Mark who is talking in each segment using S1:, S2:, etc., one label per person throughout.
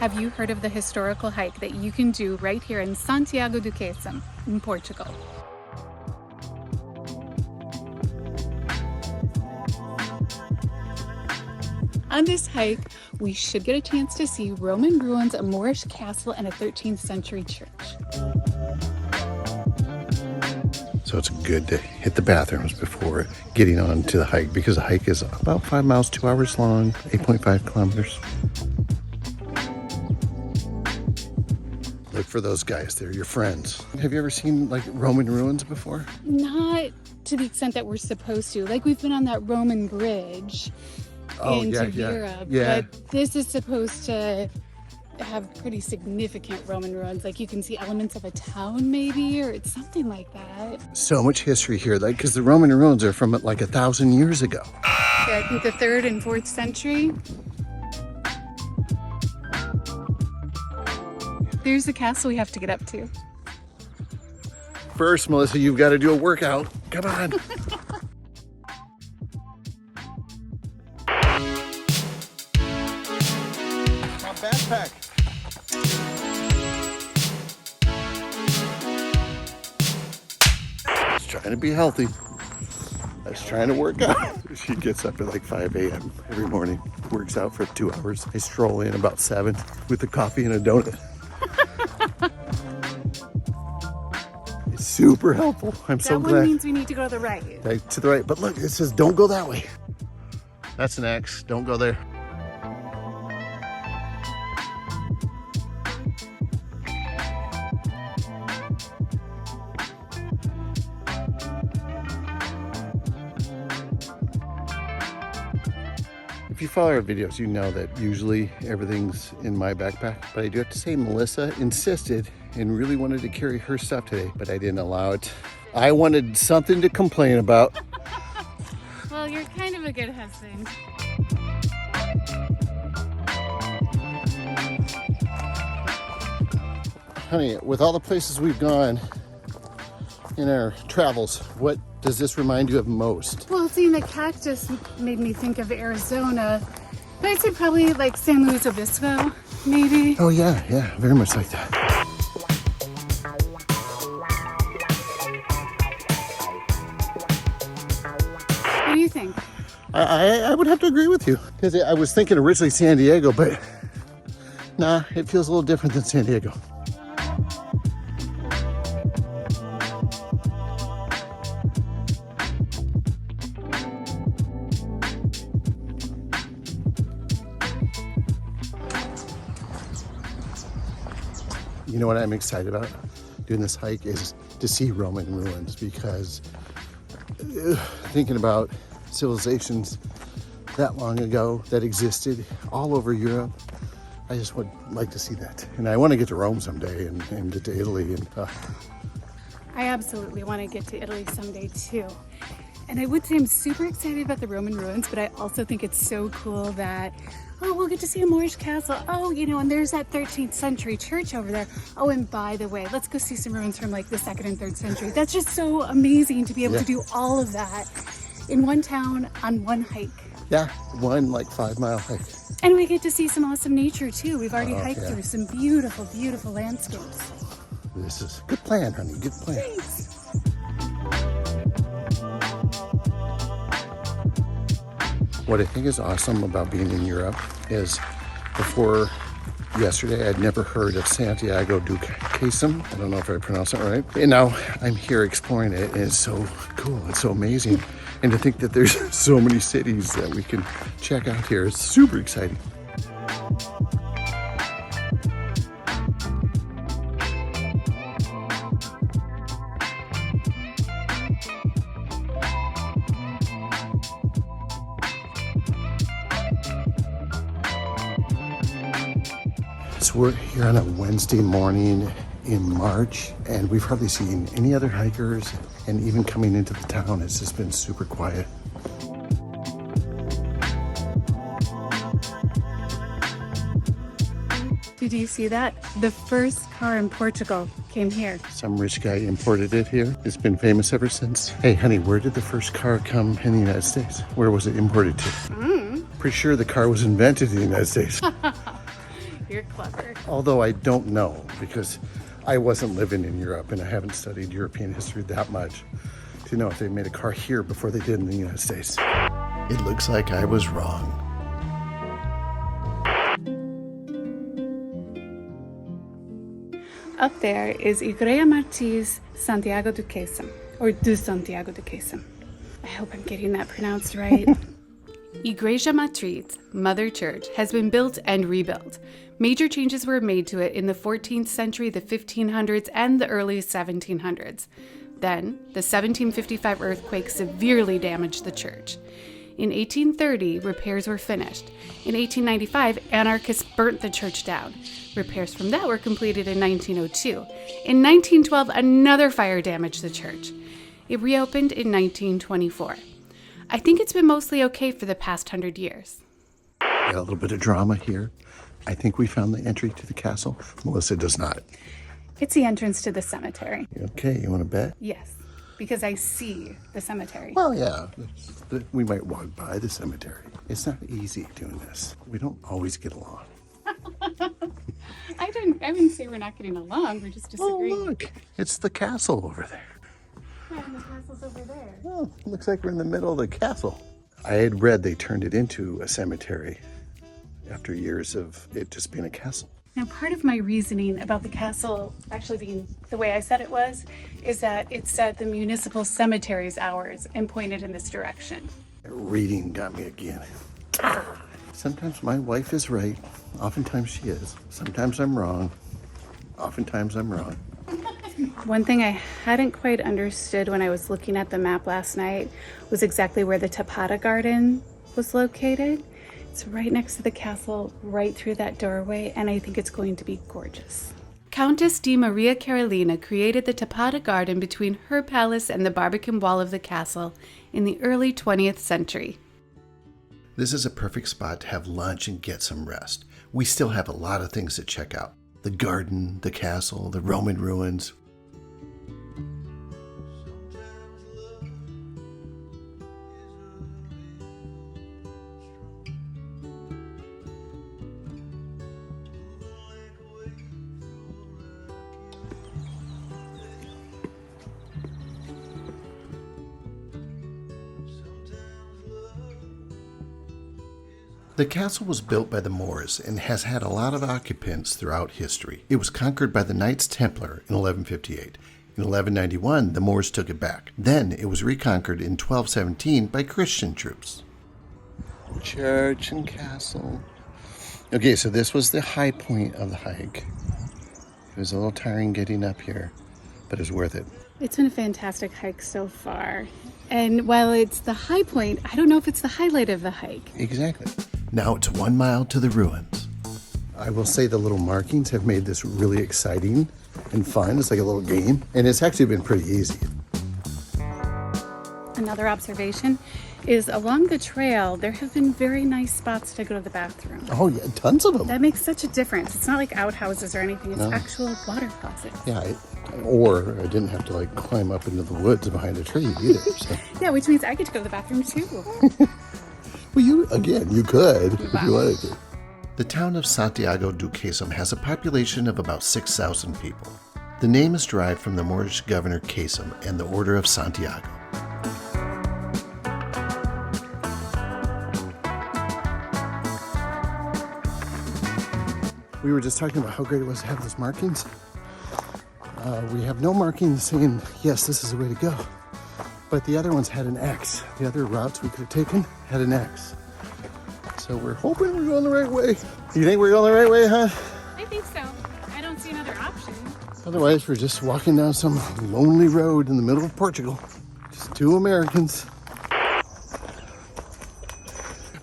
S1: Have you heard of the historical hike that you can do right here in Santiago do Cacém in Portugal? On this hike, we should get a chance to see Roman ruins, a Moorish castle, and a 13th century church.
S2: So it's good to hit the bathrooms before getting on to the hike, because the hike is about 5 miles, 2 hours long, 8.5 kilometers. Look for those guys, they're your friends. Have you ever seen like Roman ruins before?
S1: Not to the extent that we're supposed to. Like, we've been on that Roman bridge into Europe, but this is supposed to have pretty significant Roman ruins. Like, you can see elements of a town maybe, or it's something like that.
S2: So much history here, like, because the Roman ruins are from like 1,000 years ago.
S1: Yeah, I think the 3rd and 4th century. There's the castle we have to get up to.
S2: First, Melissa, you've got to do a workout. Come on. My backpack. Just trying to be healthy. I was trying to work out. She gets up at like 5 a.m. every morning, works out for 2 hours. I stroll in about 7 with a coffee and a donut. It's super helpful. I'm so glad.
S1: That one means we need to go to the right.
S2: Right to the right, but look, it says don't go that way. That's an X, don't go there. If you follow our videos, you know that usually everything's in my backpack, but I do have to say Melissa insisted and really wanted to carry her stuff today, but I didn't allow it. I wanted something to complain about.
S1: Well, you're kind of a good husband.
S2: Honey, with all the places we've gone in our travels, what does this remind you of most?
S1: Well, seeing the cactus made me think of Arizona. But I'd say probably like San Luis Obispo, maybe.
S2: Oh yeah, very much like that.
S1: What do you think?
S2: I would have to agree with you, because I was thinking originally San Diego, but nah, it feels a little different than San Diego. You know what I'm excited about doing this hike is to see Roman ruins, because thinking about civilizations that long ago that existed all over Europe, I just would like to see that. And I want to get to Rome someday and get to Italy. And
S1: I absolutely want to get to Italy someday too. And I would say I'm super excited about the Roman ruins, but I also think it's so cool that, oh, we'll get to see a Moorish castle. Oh, you know, and there's that 13th century church over there. Oh, and by the way, let's go see some ruins from like the 2nd and 3rd century. That's just so amazing to be able to do all of that in one town on one hike.
S2: Yeah, one like 5-mile hike.
S1: And we get to see some awesome nature too. We've already hiked through some beautiful, beautiful landscapes.
S2: This is a good plan, honey, good plan.
S1: Thanks.
S2: What I think is awesome about being in Europe is before yesterday, I'd never heard of Santiago do Cacém. I don't know if I pronounced it right. And now I'm here exploring it, and it's so cool. It's so amazing. And to think that there's so many cities that we can check out here is super exciting. So we're here on a Wednesday morning in March, and we've hardly seen any other hikers, and even coming into the town, it's just been super quiet.
S1: Did you see that? The first car in Portugal came here.
S2: Some rich guy imported it here. It's been famous ever since. Hey, honey, where did the first car come in the United States? Where was it imported to? Pretty sure the car was invented in the United States.
S1: You're clever.
S2: Although I don't know, because I wasn't living in Europe and I haven't studied European history that much to know if they made a car here before they did in the United States. It looks like I was wrong.
S1: Up there is Igreja Matriz Santiago do Cacém, or do Santiago do Cacém. I hope I'm getting that pronounced right. Igreja Matriz, Mother Church, has been built and rebuilt. Major changes were made to it in the 14th century, the 1500s, and the early 1700s. Then, the 1755 earthquake severely damaged the church. In 1830, repairs were finished. In 1895, anarchists burnt the church down. Repairs from that were completed in 1902. In 1912, another fire damaged the church. It reopened in 1924. I think it's been mostly okay for the past 100 years.
S2: Got a little bit of drama here. I think we found the entry to the castle. Melissa does not.
S1: It's the entrance to the cemetery.
S2: Okay, you want to bet?
S1: Yes, because I see the cemetery.
S2: Well, yeah, we might walk by the cemetery. It's not easy doing this. We don't always get along.
S1: I didn't say we're not getting along. We're just disagreeing.
S2: Oh, look, it's the castle over there.
S1: Yeah, and the castle's over there.
S2: Oh, looks like we're in the middle of the castle. I had read they turned it into a cemetery after years of it just being a castle.
S1: Now, part of my reasoning about the castle actually being the way I said it was, is that it said the municipal cemetery's hours and pointed in this direction.
S2: Reading got me again. Sometimes my wife is right. Oftentimes she is. Sometimes I'm wrong. Oftentimes I'm wrong.
S1: One thing I hadn't quite understood when I was looking at the map last night was exactly where the Tapata Garden was located. It's right next to the castle, right through that doorway, and I think it's going to be gorgeous. Countess di Maria Carolina created the Tapata Garden between her palace and the Barbican wall of the castle in the early 20th century.
S2: This is a perfect spot to have lunch and get some rest. We still have a lot of things to check out. The garden, the castle, the Roman ruins. The castle was built by the Moors and has had a lot of occupants throughout history. It was conquered by the Knights Templar in 1158. In 1191, the Moors took it back. Then it was reconquered in 1217 by Christian troops. Church and castle. Okay, so this was the high point of the hike. It was a little tiring getting up here, but it was worth it.
S1: It's been a fantastic hike so far. And while it's the high point, I don't know if it's the highlight of the hike.
S2: Exactly. Now it's 1 mile to the ruins. I will say the little markings have made this really exciting and fun. It's like a little game, and it's actually been pretty easy.
S1: Another observation is along the trail, there have been very nice spots to go to the bathroom.
S2: Oh yeah, tons of them.
S1: That makes such a difference. It's not like outhouses or anything. It's actual water closets.
S2: Yeah, or I didn't have to like climb up into the woods behind a tree either. So.
S1: Yeah, which means I get to go to the bathroom too.
S2: Well, you could if you wanted to. The town of Santiago do Cacém has a population of about 6,000 people. The name is derived from the Moorish governor Cacém and the Order of Santiago. We were just talking about how great it was to have those markings. We have no markings saying, yes, this is the way to go. But the other ones had an X. The other routes we could have taken had an X. So we're hoping we're going the right way. You think we're going the right way, huh?
S1: I think so. I don't see another option.
S2: Otherwise, we're just walking down some lonely road in the middle of Portugal. Just two Americans.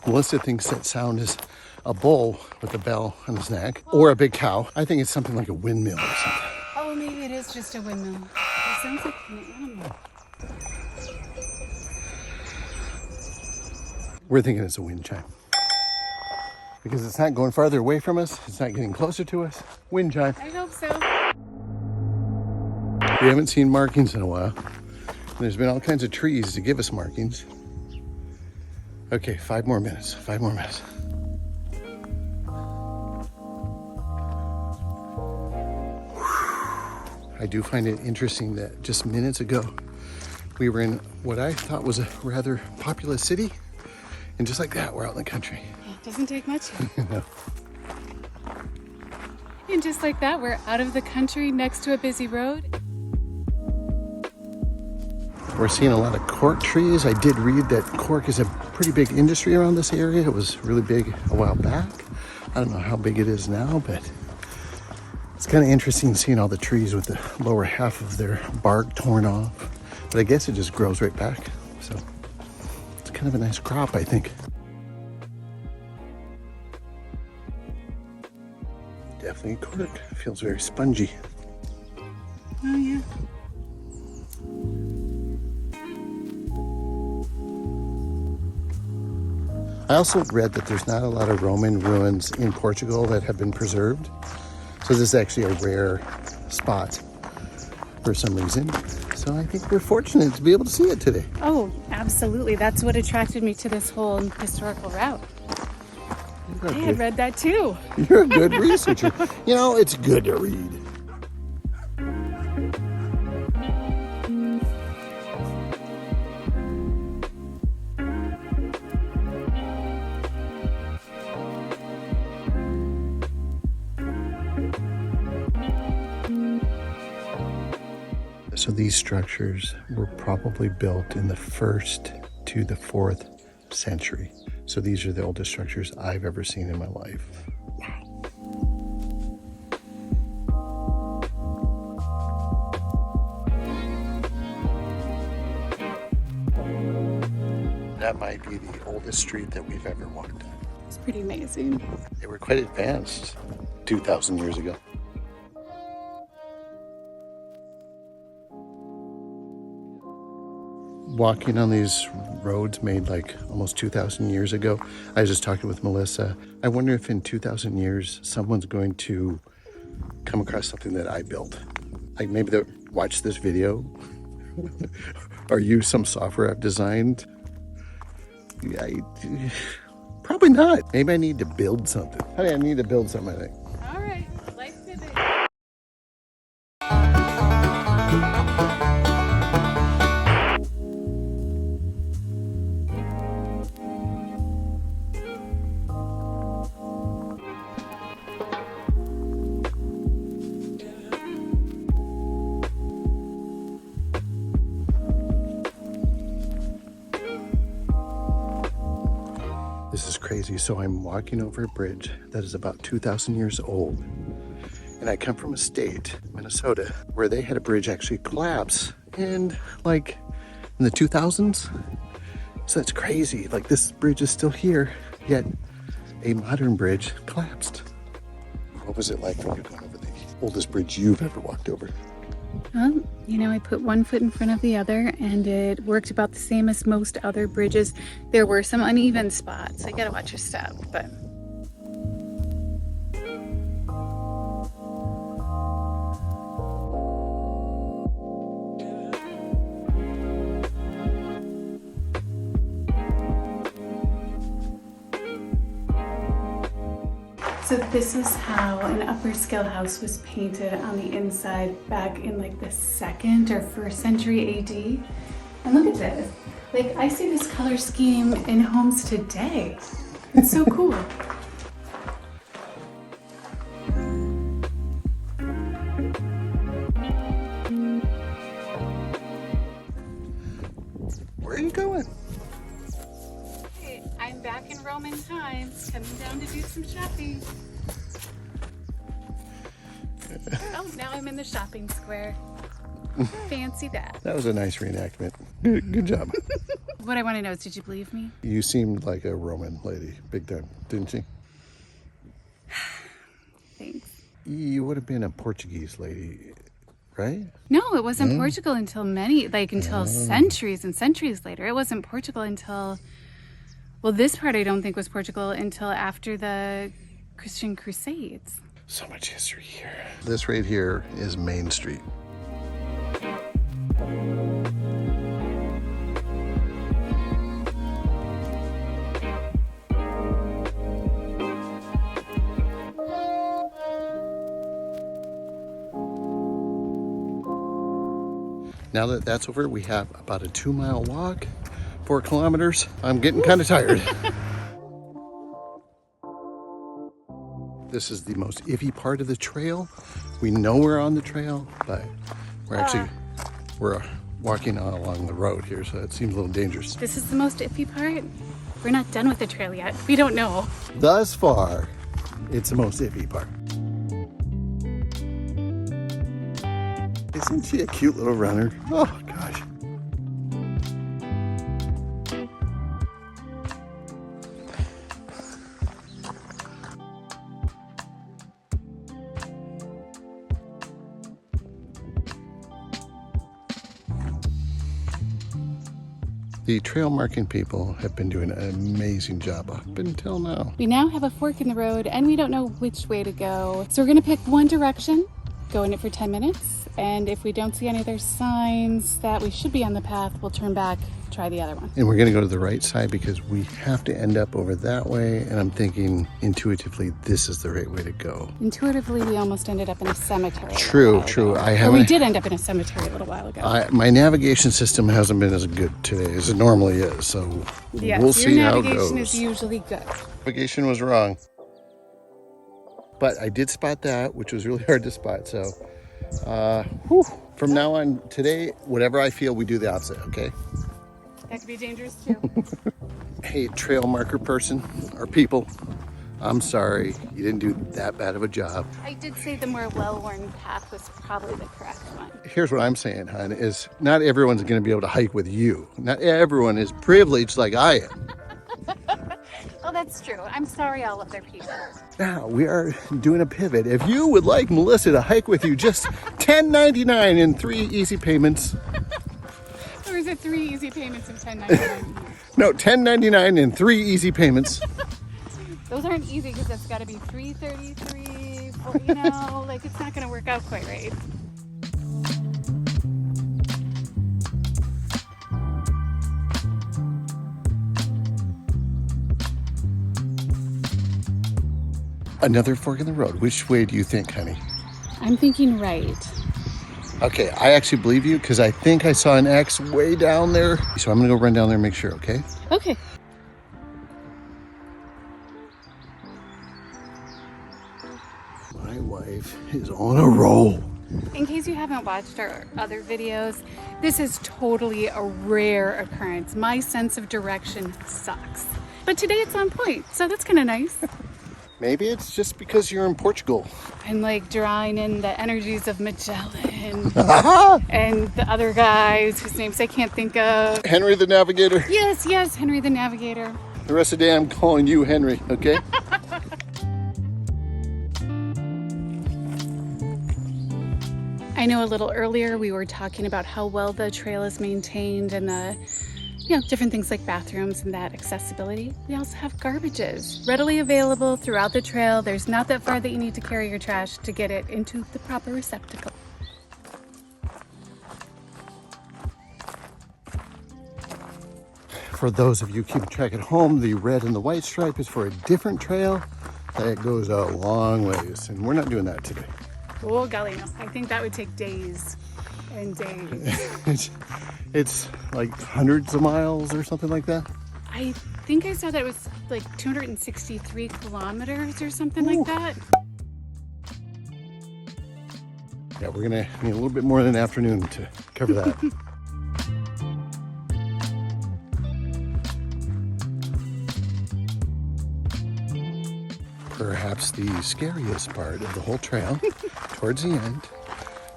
S2: Melissa thinks that sound is a bull with a bell on his neck, or a big cow. I think it's something like a windmill or something.
S1: Oh, maybe it is just a windmill. It sounds like an animal.
S2: We're thinking it's a wind chime. Because it's not going farther away from us. It's not getting closer to us. Wind chime.
S1: I hope so.
S2: We haven't seen markings in a while. And there's been all kinds of trees to give us markings. Okay, 5 more minutes. 5 more minutes. I do find it interesting that just minutes ago we were in what I thought was a rather populous city, and just like that, we're out in the country.
S1: It doesn't take much.
S2: No.
S1: And just like that, we're out of the country next to a busy road.
S2: We're seeing a lot of cork trees. I did read that cork is a pretty big industry around this area. It was really big a while back. I don't know how big it is now, but it's kind of interesting seeing all the trees with the lower half of their bark torn off. But I guess it just grows right back. So it's kind of a nice crop, I think. Definitely cork. Feels very spongy.
S1: Oh, yeah.
S2: I also read that there's not a lot of Roman ruins in Portugal that have been preserved. So this is actually a rare spot for some reason. So I think we're fortunate to be able to see it today.
S1: Oh, absolutely. That's what attracted me to this whole historical route. I had read that too.
S2: You're a good researcher. You know, it's good to read. So these structures were probably built in the 1st to the 4th century. So these are the oldest structures I've ever seen in my life. Wow. That might be the oldest street that we've ever walked on.
S1: It's pretty amazing.
S2: They were quite advanced 2,000 years ago. Walking on these roads made like almost 2,000 years ago. I was just talking with Melissa. I wonder if in 2,000 years someone's going to come across something that I built. Like maybe they'll watch this video or use some software I've designed. Probably not. Maybe I need to build something. Honey, I need to build something, I think.
S1: All right, life pivot.
S2: This is crazy. So I'm walking over a bridge that is about 2,000 years old. And I come from a state, Minnesota, where they had a bridge actually collapse in the 2000s. So that's crazy. Like this bridge is still here, yet a modern bridge collapsed. What was it like when you went over the oldest bridge you've ever walked over?
S1: Well, I put one foot in front of the other and it worked about the same as most other bridges. There were some uneven spots. So you gotta watch your step, but. So this is how an upper scale house was painted on the inside back in like the 2nd or 1st century AD. And look at this. Like I see this color scheme in homes today. It's so cool.
S2: Where are you going?
S1: I'm back in Roman times, coming down to do some shopping. Oh, now I'm in the shopping square. Fancy that.
S2: That was a nice reenactment. Good job.
S1: What I want to know is, did you believe me?
S2: You seemed like a Roman lady, big time, didn't you?
S1: Thanks.
S2: You would have been a Portuguese lady, right?
S1: No, it wasn't Portugal until centuries and centuries later. It wasn't Portugal until, well, this part I don't think was Portugal until after the Christian Crusades.
S2: So much history here. This right here is Main Street. Now that that's over, we have about a 2-mile walk, 4 kilometers. I'm getting kind of tired. This is the most iffy part of the trail. We know we're on the trail, but we're walking along the road here, so it seems a little dangerous.
S1: This is the most iffy part. We're not done with the trail yet. We don't know.
S2: Thus far, it's the most iffy part. Isn't she a cute little runner? Oh, gosh. The trail marking people have been doing an amazing job up until now.
S1: We now have a fork in the road and we don't know which way to go. So we're gonna pick one direction, go in it for 10 minutes. And if we don't see any other signs that we should be on the path, we'll turn back, try the other one.
S2: And we're gonna go to the right side because we have to end up over that way. And I'm thinking intuitively, this is the right way to go.
S1: Intuitively, we almost ended up in a cemetery.
S2: True.
S1: We did end up in a cemetery a little while ago.
S2: My navigation system hasn't been as good today as it normally is. So
S1: yes,
S2: we'll see how it goes.
S1: Your navigation is usually good.
S2: Navigation was wrong. But I did spot that, which was really hard to spot. So from now on, today, whatever I feel, we do the opposite, okay?
S1: That could be dangerous too.
S2: Hey, trail marker person or people, I'm sorry. You didn't do that bad of a job.
S1: I did say the more well-worn path was probably the correct one.
S2: Here's what I'm saying, hon, is not everyone's going to be able to hike with you. Not everyone is privileged like I am.
S1: Oh, that's true. I'm sorry, all other people.
S2: Now, we are doing a pivot. If you would like Melissa to hike with you, just $10.99 in 3 easy payments.
S1: Or is it 3 easy payments of $10.99?
S2: No, $10.99 in 3 easy payments.
S1: Those aren't easy because that's got to be $3.33, you know, like it's not going to work out quite right.
S2: Another fork in the road. Which way do you think, honey?
S1: I'm thinking right.
S2: Okay, I actually believe you because I think I saw an X way down there. So I'm gonna go run down there and make sure, okay?
S1: Okay.
S2: My wife is on a roll.
S1: In case you haven't watched our other videos, this is totally a rare occurrence. My sense of direction sucks. But today it's on point, so that's kind of nice.
S2: Maybe it's just because you're in Portugal.
S1: I'm like drawing in the energies of Magellan and the other guys whose names I can't think of.
S2: Henry the Navigator.
S1: Yes, Henry the Navigator.
S2: The rest of the day I'm calling you Henry, okay?
S1: I know a little earlier we were talking about how well the trail is maintained and the different things like bathrooms and that accessibility. We also have garbages readily available throughout the trail. There's not that far that you need to carry your trash to get it into the proper receptacle.
S2: For those of you keeping track at home, the red and the white stripe is for a different trail that goes a long ways, and we're not doing that today.
S1: Oh golly, no. I think that would take days and days.
S2: It's like hundreds of miles or something like that.
S1: I think I saw that it was like 263 kilometers or something like that.
S2: Yeah, we're gonna need a little bit more than an afternoon to cover that. Perhaps the scariest part of the whole trail, towards the end,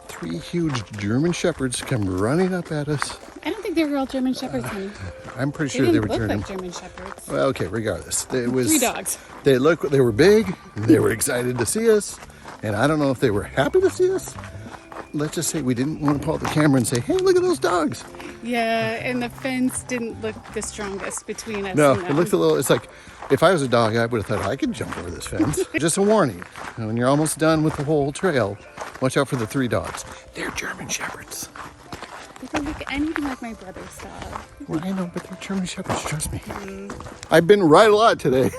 S2: 3 huge German shepherds come running up at us.
S1: I don't think they were all German shepherds, honey.
S2: I'm pretty sure they were
S1: German.
S2: German.
S1: Like German shepherds.
S2: Well, okay, regardless. It was
S1: 3 dogs.
S2: They were big, they were excited to see us, and I don't know if they were happy to see us. Let's just say we didn't want to pull out the camera and say, hey, look at those dogs.
S1: Yeah, and the fence didn't look the strongest between us.
S2: No,
S1: and
S2: it
S1: them.
S2: looked a little, it's like, if I was a dog, I would have thought I could jump over this fence. Just a warning, when you're almost done with the whole trail, watch out for the 3 dogs. They're German shepherds.
S1: They don't look anything like my brother's dog.
S2: Well, I know, but they're German shepherds, trust me. I've been right a lot today.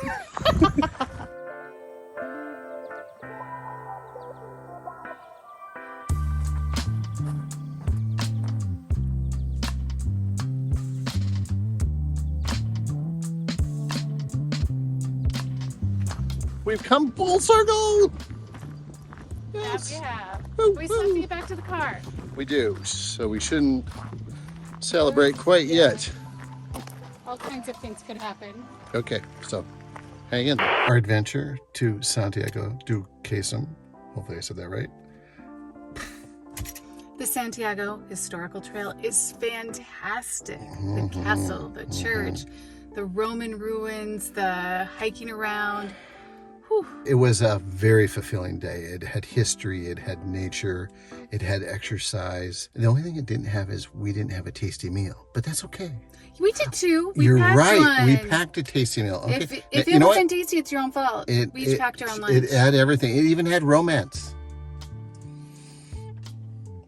S2: We've come full circle.
S1: Yes, we have.
S2: Woo,
S1: We still have to
S2: woo.
S1: get back to the car.
S2: We do, so we shouldn't celebrate quite yet.
S1: All kinds of things could happen.
S2: Okay, so hang in. Our adventure to Santiago do Cacém, hopefully I said that right.
S1: The Santiago Historical Trail is fantastic. The castle, the church, the Roman ruins, the hiking around. Whew.
S2: It was a very fulfilling day. It had history, it had nature, it had exercise. The only thing it didn't have is we didn't have a tasty meal, but that's okay.
S1: We did too. We
S2: You're
S1: packed
S2: right.
S1: one.
S2: We packed a tasty meal. Okay.
S1: If
S2: You
S1: it
S2: know what?
S1: wasn't tasty, it's your own fault. We each packed our own lunch.
S2: It had everything. It even had romance.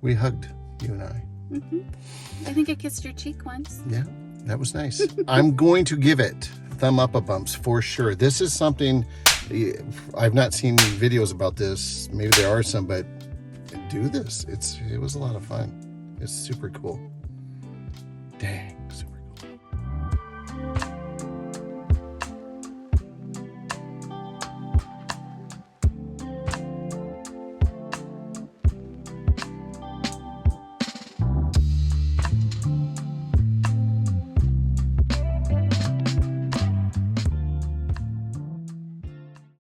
S2: We hugged, you and I.
S1: I think I kissed your cheek once.
S2: Yeah, that was nice. I'm going to give it thumb up a bumps for sure. This is something, I've not seen videos about this. Maybe there are some, but do this. It was a lot of fun. It's super cool. Dang.